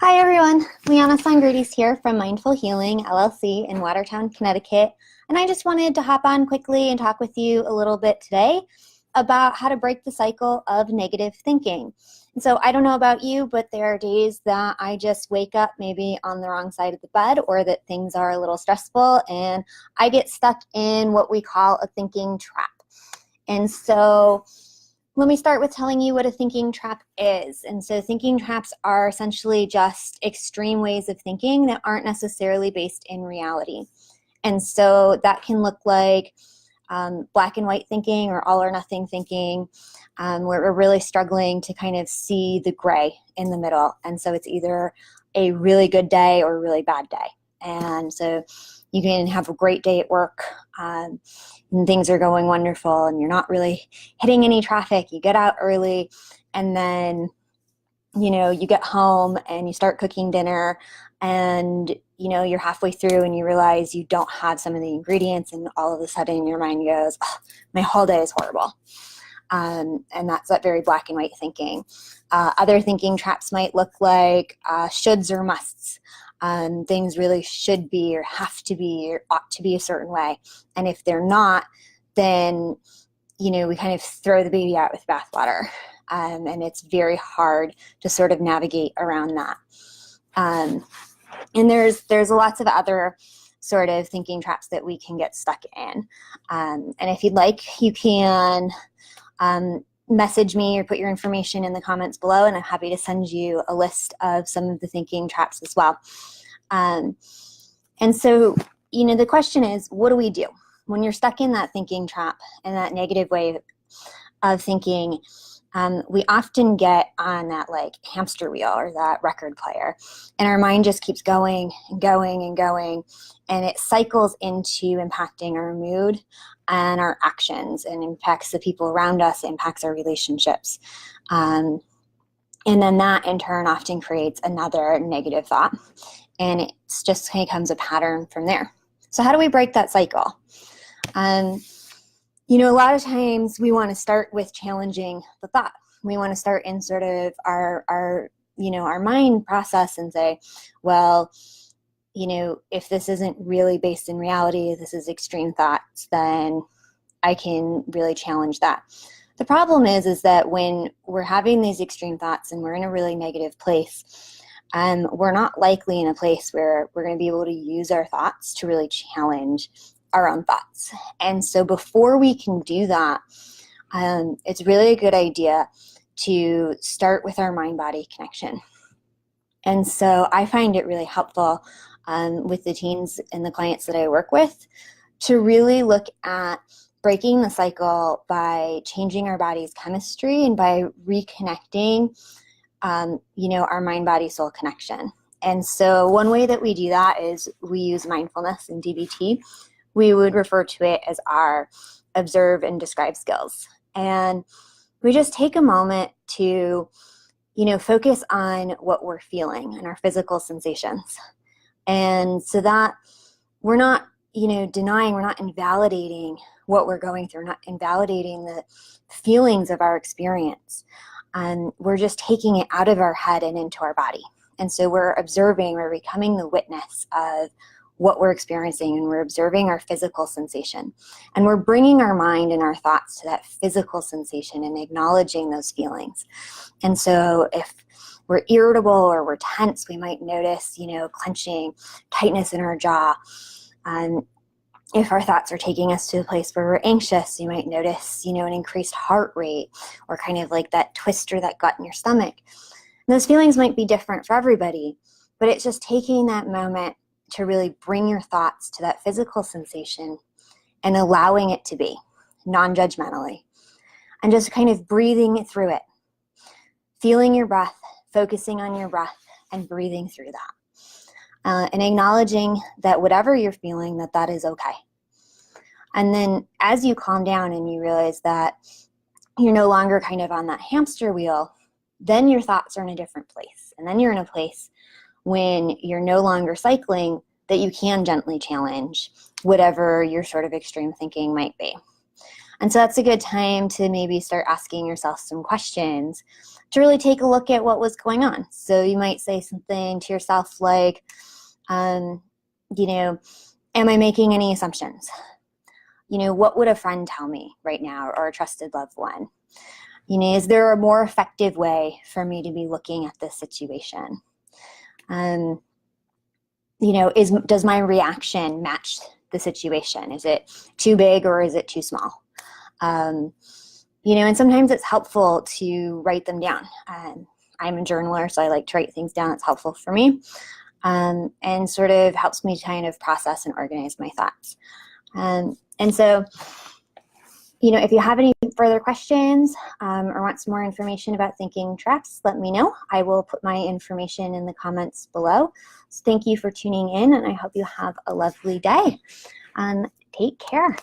Hi everyone, Liana Sangrides here from Mindful Healing LLC in Watertown, Connecticut. And I just wanted to hop on quickly and talk with you a little bit today about how to break the cycle of negative thinking. And so I don't know about you, but there are days that I just wake up maybe on the wrong side of the bed or that things are a little stressful and I get stuck in what we call a thinking trap. And so let me start with telling you what a thinking trap is. And so thinking traps are essentially just extreme ways of thinking that aren't necessarily based in reality. And so that can look like black and white thinking or all or nothing thinking, where we're really struggling to kind of see the gray in the middle. And so it's either a really good day or a really bad day. And so you can have a great day at work, and things are going wonderful and you're not really hitting any traffic. You get out early and then you get home and you start cooking dinner and you're halfway through and you realize you don't have some of the ingredients, and all of a sudden your mind goes, oh, my whole day is horrible. And that's that very black and white thinking. Other thinking traps might look like shoulds or musts. Things really should be or have to be or ought to be a certain way. And if they're not, then, we kind of throw the baby out with bathwater. And it's very hard to sort of navigate around that. And there's lots of other sort of thinking traps that we can get stuck in. And if you'd like, you can message me or put your information in the comments below, and I'm happy to send you a list of some of the thinking traps as well. And so, the question is, what do we do when you're stuck in that thinking trap and that negative way of thinking? We often get on that hamster wheel or that record player, and our mind just keeps going and going and going, and it cycles into impacting our mood and our actions, and impacts the people around us, impacts our relationships. And then that in turn often creates another negative thought, and it just kind of becomes a pattern from there. So how do we break that cycle? A lot of times we want to start with challenging the thought. We want to start in sort of our mind process and say, well, if this isn't really based in reality, this is extreme thoughts, then I can really challenge that. The problem is that when we're having these extreme thoughts and we're in a really negative place, we're not likely in a place where we're going to be able to use our thoughts to really challenge our own thoughts. And so before we can do that, it's really a good idea to start with our mind-body connection. And so I find it really helpful with the teens and the clients that I work with to really look at breaking the cycle by changing our body's chemistry and by reconnecting, our mind-body-soul connection. And so one way that we do that is we use mindfulness in DBT. We would refer to it as our observe and describe skills. And we just take a moment to, focus on what we're feeling and our physical sensations. And so that we're not, denying, we're not invalidating what we're going through, we're not invalidating the feelings of our experience. We're just taking it out of our head and into our body. And so we're observing, we're becoming the witness of what we're experiencing, and we're observing our physical sensation. And we're bringing our mind and our thoughts to that physical sensation and acknowledging those feelings. And so if we're irritable or we're tense, we might notice, clenching, tightness in our jaw. If our thoughts are taking us to a place where we're anxious, you might notice, an increased heart rate or kind of like that twist or that gut in your stomach. And those feelings might be different for everybody, but it's just taking that moment to really bring your thoughts to that physical sensation and allowing it to be non-judgmentally, and just kind of breathing through it, feeling your breath, focusing on your breath and breathing through that, and acknowledging that whatever you're feeling, that is okay. And then as you calm down and you realize that you're no longer kind of on that hamster wheel, then your thoughts are in a different place. And then you're in a place when you're no longer cycling, that you can gently challenge whatever your sort of extreme thinking might be. And so that's a good time to maybe start asking yourself some questions really take a look at what was going on. So you might say something to yourself like, you know, am I making any assumptions? You know, what would a friend tell me right now, or a trusted loved one? You know, is there a more effective way for me to be looking at this situation? You know, does my reaction match the situation? Is it too big or is it too small? You know, and sometimes it's helpful to write them down. I'm a journaler, so I like to write things down. It's helpful for me, and sort of helps me kind of process and organize my thoughts. And so, you know, if you have any further questions or want some more information about thinking traps, let me know. I will put my information in the comments below. So thank you for tuning in, and I hope you have a lovely day. Take care.